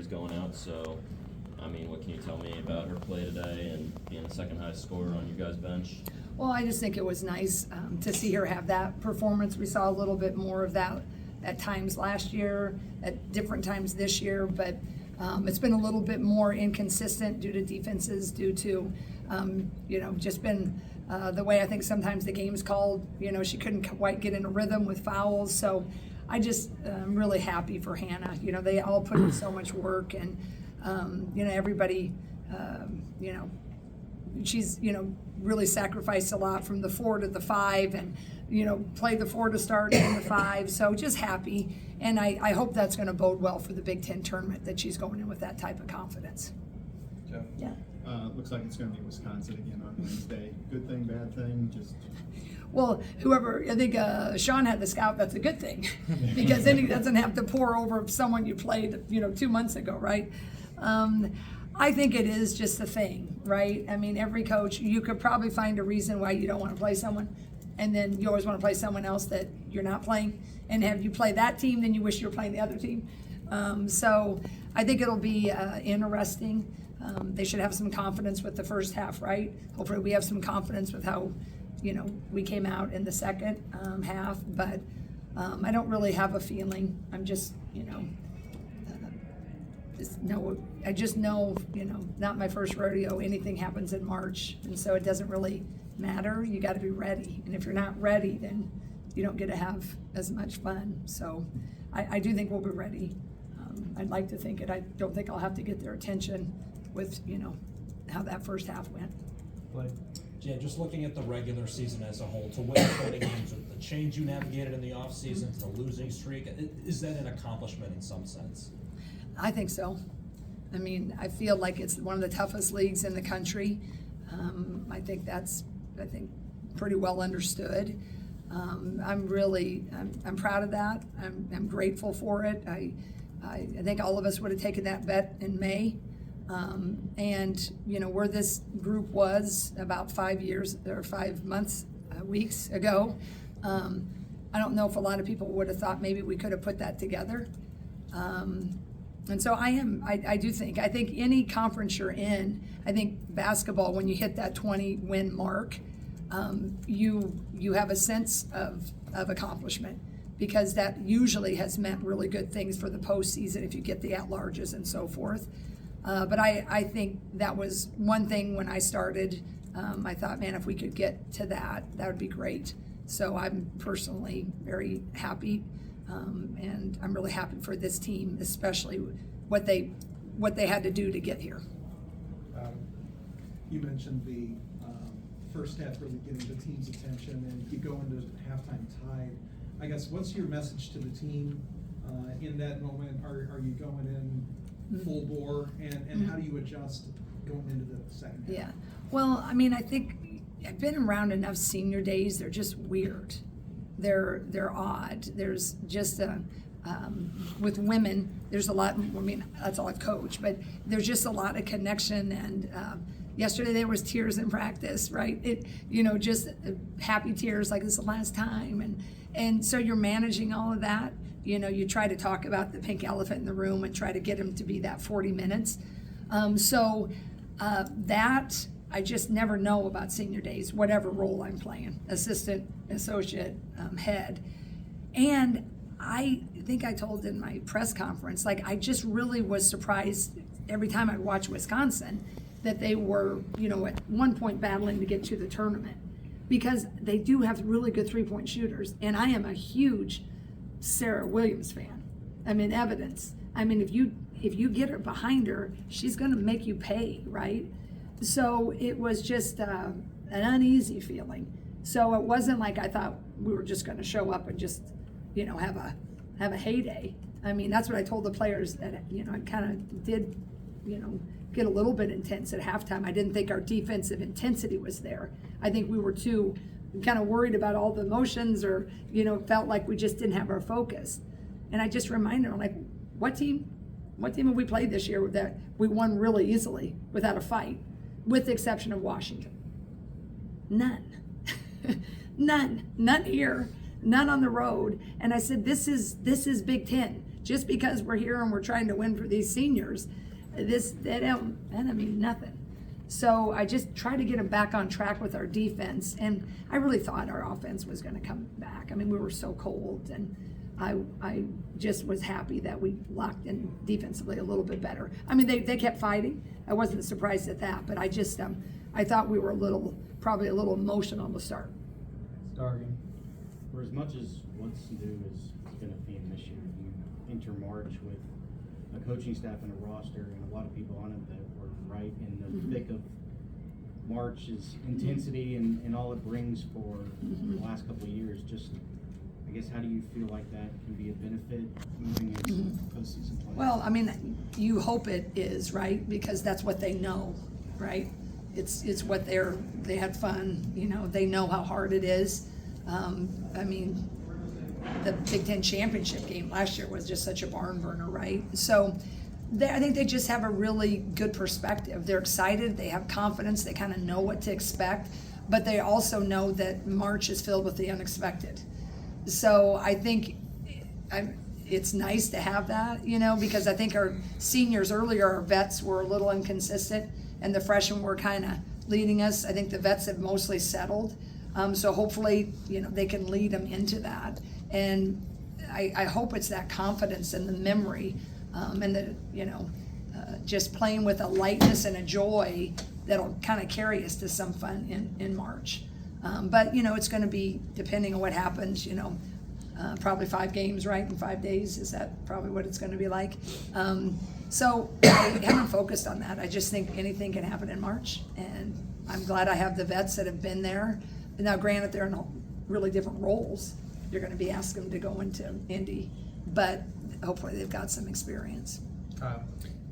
injuries going out. So, I mean, what can you tell me about her play today and being the second highest scorer on your guys' bench? Well, I just think it was nice to see her have that performance. We saw a little bit more of that at times last year, at different times this year, but it's been a little bit more inconsistent due to defenses, due to, just been the way I think sometimes the game's called. She couldn't quite get in a rhythm with fouls. So I just am really happy for Hannah. They all put in so much work, and, everybody, she's, really sacrificed a lot from the 4 to the 5, and, played the 4 to start and the 5. So just happy. And I hope that's going to bode well for the Big Ten tournament, that she's going in with that type of confidence. Jeff? Yeah. Looks like it's going to be Wisconsin again on Wednesday. Good thing, bad thing? Just. Well, I think Sean had the scout, that's a good thing, because then he doesn't have to pour over someone you played, 2 months ago, right? I think it is just a thing, right? I mean, every coach, you could probably find a reason why you don't want to play someone, and then you always want to play someone else that you're not playing, and have you play that team, then you wish you were playing the other team. So I think it'll be interesting. They should have some confidence with the first half, right? Hopefully we have some confidence with how, we came out in the second half, but I don't really have a feeling. I'm just, I just know, not my first rodeo. Anything happens in March, and so it doesn't really matter. You got to be ready, and if you're not ready, then you don't get to have as much fun. So I do think we'll be ready. I'd like to think it. I don't think I'll have to get their attention with, how that first half went. But Jen, just looking at the regular season as a whole, to win 20 games, with the change you navigated in the offseason, to the losing streak, is that an accomplishment in some sense? I think so. I mean, I feel like it's one of the toughest leagues in the country. I think that's pretty well understood. I'm proud of that. I'm grateful for it. I think all of us would have taken that bet in May. And where this group was about 5 years or 5 months, weeks ago, I don't know if a lot of people would have thought maybe we could have put that together. And so I think any conference you're in, I think basketball, when you hit that 20 win mark, you have a sense of accomplishment, because that usually has meant really good things for the postseason if you get the at-larges and so forth. But I think that was one thing when I started. I thought, man, if we could get to that would be great. So I'm personally very happy, and I'm really happy for this team, especially what they had to do to get here. You mentioned the first half really getting the team's attention, and you go into halftime tied. I guess, what's your message to the team in that moment? Are you going in full bore, and how do you adjust going into the second half? Yeah, well, I mean, I think I've been around enough senior days. They're just weird. They're odd. There's just with women, there's a lot. I mean, that's all I've coached, but there's just a lot of connection. And yesterday there was tears in practice, right? Just happy tears, like it's the last time, and so you're managing all of that. You try to talk about the pink elephant in the room and try to get them to be that 40 minutes. That I just never know about senior days, whatever role I'm playing, assistant, associate, head. And I think I told in my press conference, like, I just really was surprised every time I watch Wisconsin that they were, at one point battling to get to the tournament, because they do have really good 3-point shooters. And I am a huge Sarah Williams fan. I mean, evidence. I mean, if you get her behind her, she's going to make you pay, right? So it was just an uneasy feeling. So it wasn't like I thought we were just going to show up and just, have a heyday. I mean, that's what I told the players, that I kind of did, get a little bit intense at halftime. I didn't think our defensive intensity was there. I think we were too kind of worried about all the emotions, or felt like we just didn't have our focus. And I just reminded them, like, what team have we played this year that we won really easily without a fight, with the exception of Washington? None. None here, none on the road. And I said, this is Big Ten. just because we're here and we're trying to win for these seniors, that don't mean nothing. So I just try to get them back on track with our defense, and I really thought our offense was going to come back. I mean, we were so cold, and I just was happy that we locked in defensively a little bit better. I mean, they kept fighting. I wasn't surprised at that, but I just I thought we were probably a little emotional to start. Starting. For as much as what's new has been a theme this year, you enter March with a coaching staff and a roster and a lot of people on it that were right in the thick of March's intensity and all it brings for the last couple of years. Just, I guess, how do you feel like that can be a benefit moving into postseason play? Well, I mean, you hope it is, right? Because that's what they know, right? It's what they had fun, you know, they know how hard it is. I mean, the Big Ten championship game last year was just such a barn burner, right? So I think they just have a really good perspective. They're excited, they have confidence, they kind of know what to expect, but they also know that March is filled with the unexpected. So I think it's nice to have that, you know, because I think our seniors earlier, our vets were a little inconsistent, and the freshmen were kind of leading us. I think the vets have mostly settled. So hopefully, you know, they can lead them into that. And I hope it's that confidence and the memory and the, you know, just playing with a lightness and a joy that'll kind of carry us to some fun in March. But, you know, it's going to be, depending on what happens, you know, probably 5 games, right, in 5 days. Is that probably what it's going to be like? So I haven't focused on that. I just think anything can happen in March. And I'm glad I have the vets that have been there. Now, granted, they're in really different roles. You're going to be asking them to go into Indy, but hopefully they've got some experience. Kyle,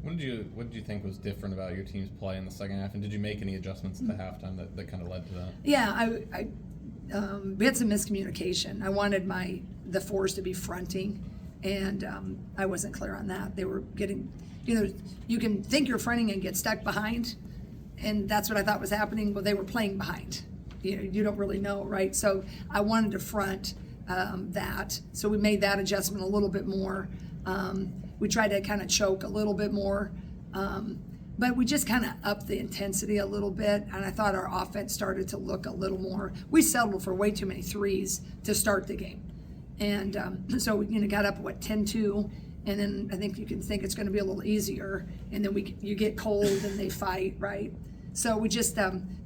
what did you think was different about your team's play in the second half, and did you make any adjustments at the halftime that kind of led to that? Yeah, we had some miscommunication. I wanted the fours to be fronting, and I wasn't clear on that. They were getting, you know, you can think you're fronting and get stuck behind, and that's what I thought was happening. Well, they were playing behind. You know, you don't really know, right? So I wanted to front that. So we made that adjustment a little bit more. We tried to kind of choke a little bit more, but we just kind of upped the intensity a little bit, and I thought our offense started to look a little more. We settled for way too many threes to start the game, and so you know, got up 10-2, and then I think you can think it's going to be a little easier, and then you get cold and they fight, right? So we just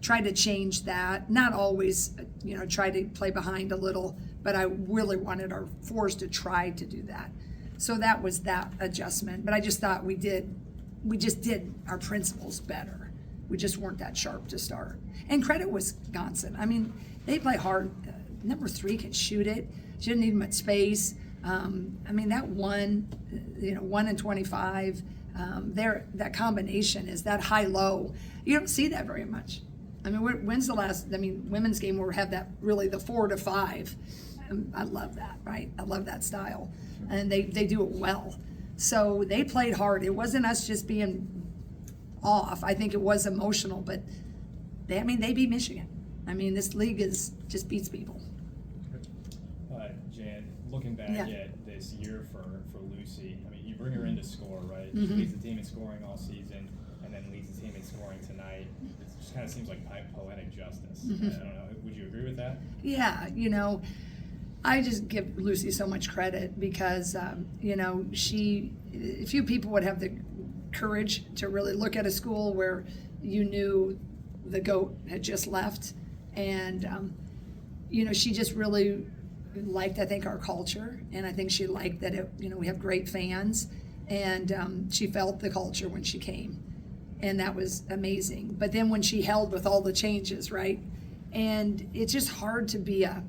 tried to change that. Not always, you know, try to play behind a little, but I really wanted our fours to try to do that. So that was that adjustment. But I just thought we just did our principles better. We just weren't that sharp to start. And credit Wisconsin. I mean, they play hard. Number 3 can shoot it. She didn't need much space. I mean, that 1 and 25. That combination is that high-low. You don't see that very much. I mean, when's the last? I mean, women's game where we have that really the 4 to 5. I love that, right? I love that style, and they do it well. So they played hard. It wasn't us just being off. I think it was emotional, but they beat Michigan. I mean, this league just beats people. Jan, looking back at this year for Lucy, I mean, you bring her in to score, right? She Mm-hmm. leads the team in scoring all season, and then leads the team in scoring tonight. It just kind of seems like poetic justice. Mm-hmm. I don't know. Would you agree with that? Yeah, you know, I just give Lucy so much credit because, you know, few people would have the courage to really look at a school where you knew the GOAT had just left. And, you know, she just really liked, I think, our culture. And I think she liked that, we have great fans. And she felt the culture when she came. And that was amazing. But then when she held with all the changes, right? And it's just hard to be a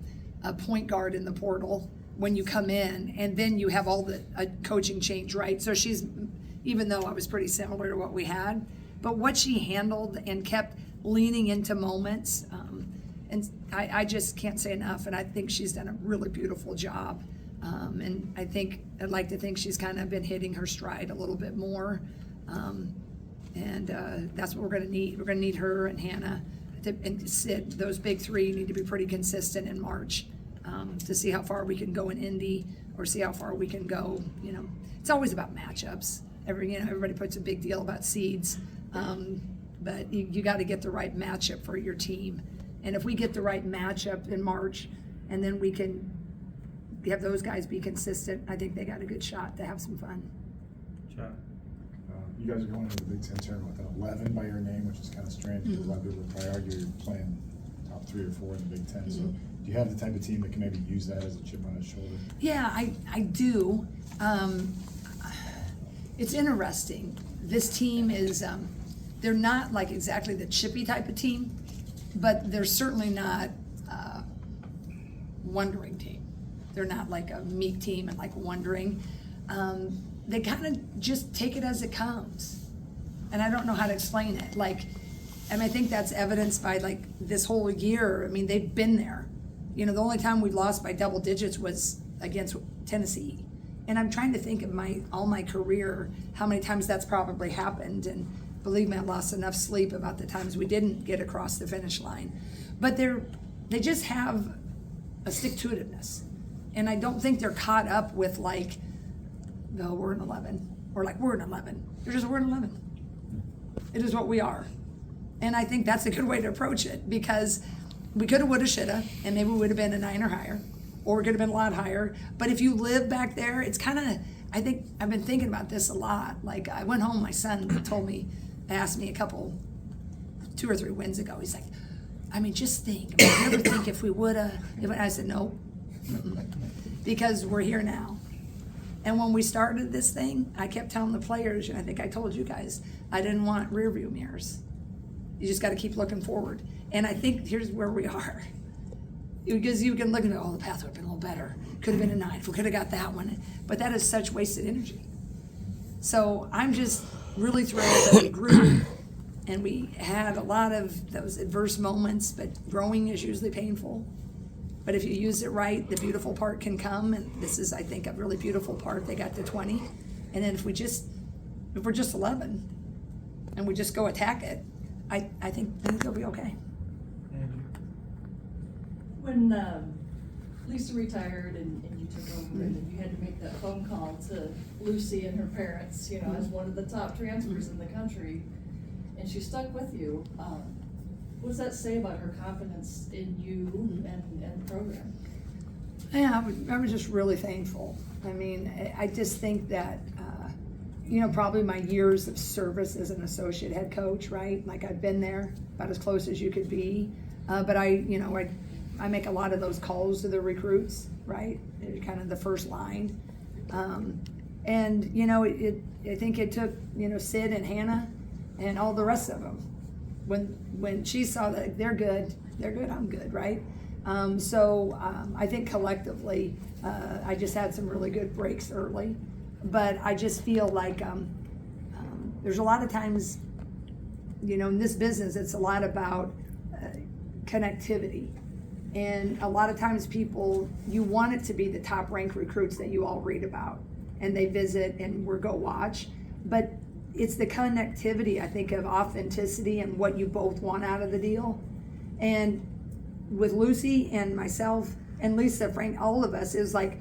point guard in the portal when you come in, and then you have all the coaching change, right? So she's, even though I was pretty similar to what we had, but what she handled and kept leaning into moments, and I just can't say enough, and I think she's done a really beautiful job. And I'd like to think she's kind of been hitting her stride a little bit more. And that's what we're going to need. We're going to need her and Hannah and Sid. Those big 3 need to be pretty consistent in March to see how far we can go in Indy or see how far we can go. You know, it's always about matchups. Everybody puts a big deal about seeds, but you got to get the right matchup for your team. And if we get the right matchup in March, and then we can have those guys be consistent, I think they got a good shot to have some fun. John. You guys are going into the Big Ten tournament with an 11 by your name, which is kind of strange because a lot of people would probably argue you're playing top 3 or 4 in the Big Ten. So, do you have the type of team that can maybe use that as a chip on its shoulder? Yeah, I do. It's interesting. This team is, they're not like exactly the chippy type of team, but they're certainly not wondering team. They're not like a meek team and like wondering. They kind of just take it as it comes. And I don't know how to explain it. Like, and I think that's evidenced by like this whole year. I mean, they've been there. You know, the only time we lost by double digits was against Tennessee. And I'm trying to think of all my career, how many times that's probably happened. And believe me, I lost enough sleep about the times we didn't get across the finish line. But they just have a stick-to-itiveness. And I don't think they're caught up with like, no, we're in 11. Or like, we're in 11. They're just, we're in 11. It is what we are. And I think that's a good way to approach it, because we coulda, woulda, shoulda, and maybe we would have been a 9 or higher, or we could have been a lot higher. But if you live back there, it's kind of, I think, I've been thinking about this a lot. Like, I went home, my son asked me 2 or 3 wins ago, he's like, I mean, just think, I mean, you ever think if we woulda, I said, no, because we're here now. And when we started this thing, I kept telling the players, and I think I told you guys, I didn't want rear view mirrors. You just got to keep looking forward. And I think here's where we are. Because you can look at, the path would have been a little better. Could have been a 9 if we could have got that one. But that is such wasted energy. So I'm just really thrilled that we grew, and we had a lot of those adverse moments, but growing is usually painful. But if you use it right, the beautiful part can come, and this is, I think, a really beautiful part. They got to 20, and then if we're just 11, and we just go attack it, I think it'll be okay. When Lisa retired and you took over, and you had to make that phone call to Lucy and her parents, you know, as one of the top transfers in the country, and she stuck with you. What does that say about her confidence in you and the program? Yeah, I was just really thankful. I mean, I just think that, probably my years of service as an associate head coach, right? Like, I've been there about as close as you could be. But I make a lot of those calls to the recruits, right? They're kind of the first line. I think it took, Sid and Hannah and all the rest of them. When she saw that they're good, I'm good, right? I think collectively, I just had some really good breaks early. But I just feel like there's a lot of times, in this business, it's a lot about connectivity. And a lot of times you want it to be the top ranked recruits that you all read about, and they visit and we're go watch. But it's the connectivity, I think, of authenticity and what you both want out of the deal. And with Lucy and myself and Lisa, Frank, all of us, is like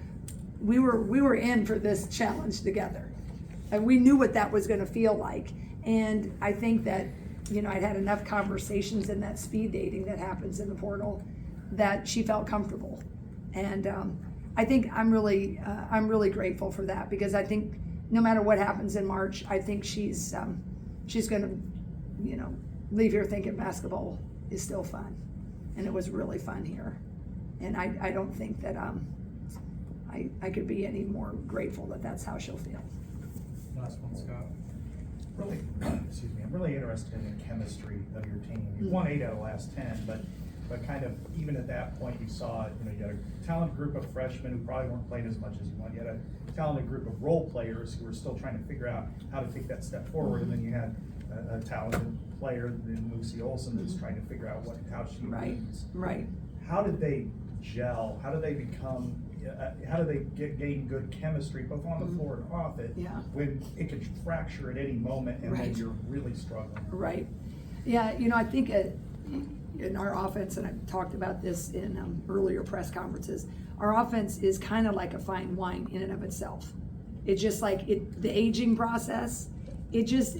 we were in for this challenge together, and we knew what that was going to feel like. And I think that I'd had enough conversations in that speed dating that happens in the portal that she felt comfortable. And I think I'm really grateful for that, because I think no matter what happens in March, I think she's going to leave here thinking basketball is still fun, and it was really fun here. And I don't think that I could be any more grateful that that's how she'll feel. Last one, Scott. Really, excuse me, I'm really interested in the chemistry of your team. You won 8 out of the last 10, but kind of even at that point you saw, you had a talented group of freshmen who probably weren't playing as much as you want. You had a talented group of role players who were still trying to figure out how to take that step forward, and then you had a talented player in Lucy Olson that's trying to figure out how she leads. Right. How did they gel? How do they become? How do they gain good chemistry both on the floor and off it? Yeah. When it could fracture at any moment, and then you're really struggling. Right. Yeah. I think in our offense, and I've talked about this in earlier press conferences, our offense is kind of like a fine wine in and of itself. It's just like the aging process, it just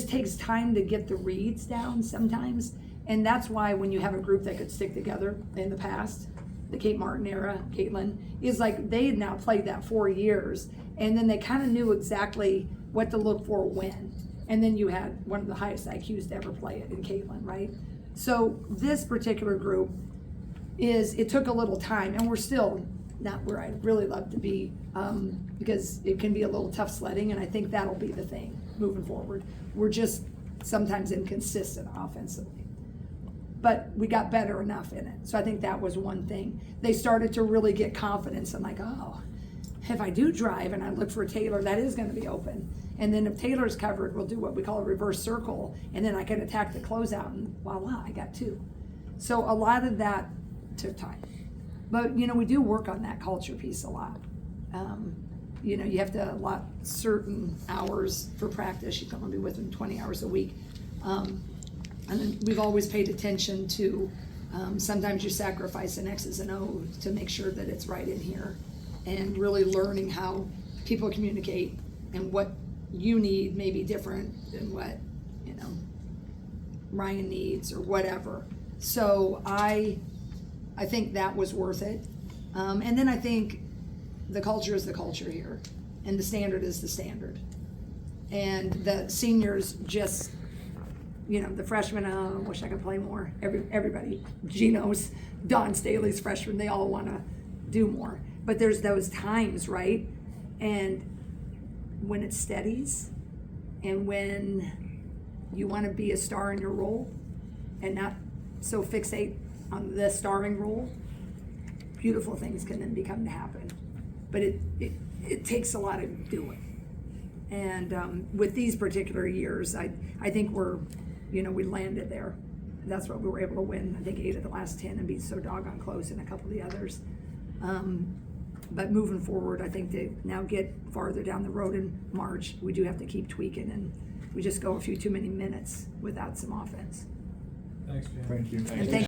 takes time to get the reads down sometimes. And that's why when you have a group that could stick together in the past, the Kate Martin era, Caitlin, is like they had now played that 4 years, and then they kind of knew exactly what to look for when. And then you had one of the highest IQs to ever play it in Caitlin, right? So this particular group it took a little time, and we're still not where I'd really love to be, because it can be a little tough sledding, and I think that'll be the thing moving forward. We're just sometimes inconsistent offensively. But we got better enough in it. So I think that was one thing. They started to really get confidence and like, oh, if I do drive and I look for Taylor, that is gonna be open. And then if Taylor's covered, we'll do what we call a reverse circle, and then I can attack the closeout, and voila, I got 2. So a lot of that took time. But, we do work on that culture piece a lot. You have to allot certain hours for practice. You can only be with them 20 hours a week. And then we've always paid attention to, sometimes you sacrifice an X's and O's to make sure that it's right in here. And really learning how people communicate and what you need may be different than what, Ryan needs or whatever. So I think that was worth it. And then I think the culture is the culture here, and the standard is the standard. And the seniors just, the freshmen, I wish I could play more. Everybody, Gino's, Don Staley's freshmen, they all want to do more. But there's those times, right? And when it steadies, and when you want to be a star in your role and not so fixate on the starring role, beautiful things can then become to happen. But it takes a lot of doing. And with these particular years, I think we landed there. That's what we were able to win, I think 8 of the last 10 and be so doggone close in a couple of the others. But moving forward, I think to now get farther down the road in March, we do have to keep tweaking, and we just go a few too many minutes without some offense. Thanks, Jen. Thank you. And thank